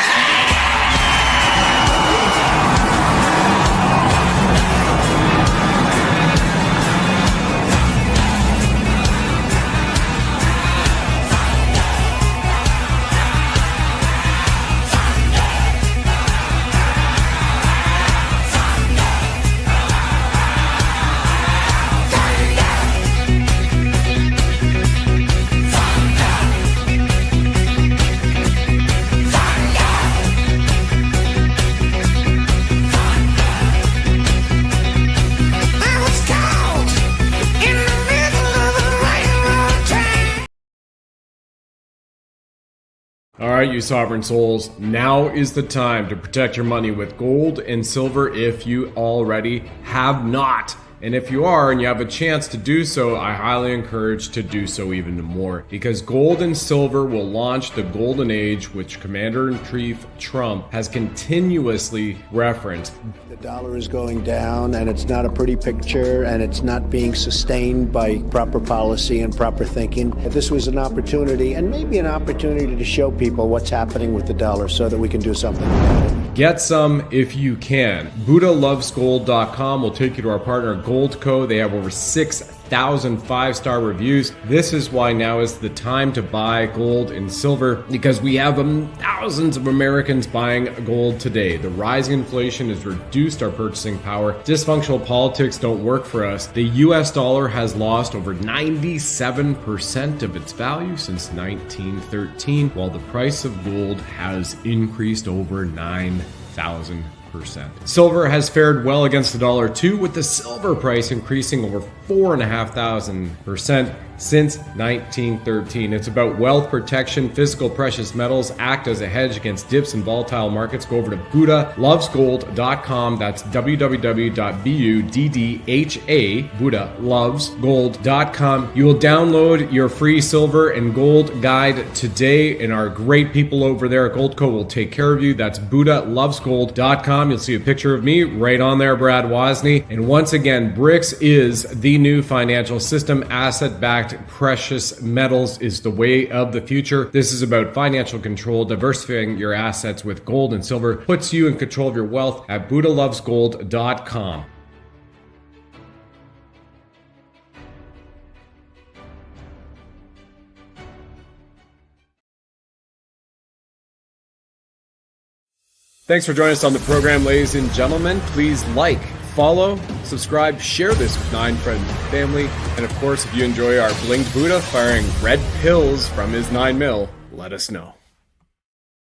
All right, you sovereign souls, now is the time to protect your money with gold and silver if you already have not. And if you are and you have a chance to do so, I highly encourage to do so even more, because gold and silver will launch the golden age, which Commander-in-Chief Trump has continuously referenced. The dollar is going down, and it's not a pretty picture, and it's not being sustained by proper policy and proper thinking. This was an opportunity, and maybe an opportunity to show people what's happening with the dollar so that we can do something about it. Get some if you can. BuddhaLovesGold.com will take you to our partner Goldco. They have over 6,000 5-star reviews. This is why now is the time to buy gold and silver, because we have thousands of Americans buying gold today. The rising inflation has reduced our purchasing power. Dysfunctional politics don't work for us. The US dollar has lost over 97% of its value since 1913, while the price of gold has increased over 9,000%. Silver has fared well against the dollar too, with the silver price increasing over 4,500% since 1913. It's about wealth protection. Physical precious metals act as a hedge against dips in volatile markets. Go over to BuddhaLovesGold.com. That's www.BUDDHA, BuddhaLovesGold.com. You will download your free silver and gold guide today, and our great people over there at Goldco will take care of you. That's BuddhaLovesGold.com. You'll see a picture of me right on there, Brad Wozny. And once again, BRICS is the new financial system. Asset-backed precious metals is the way of the future. This is about financial control. Diversifying your assets with gold and silver puts you in control of your wealth at BuddhaLovesGold.com. Thanks for joining us on the program, ladies and gentlemen. Please like, follow, subscribe, share this with 9 friends and family. And of course, if you enjoy our blinged Buddha firing red pills from his 9mm, let us know.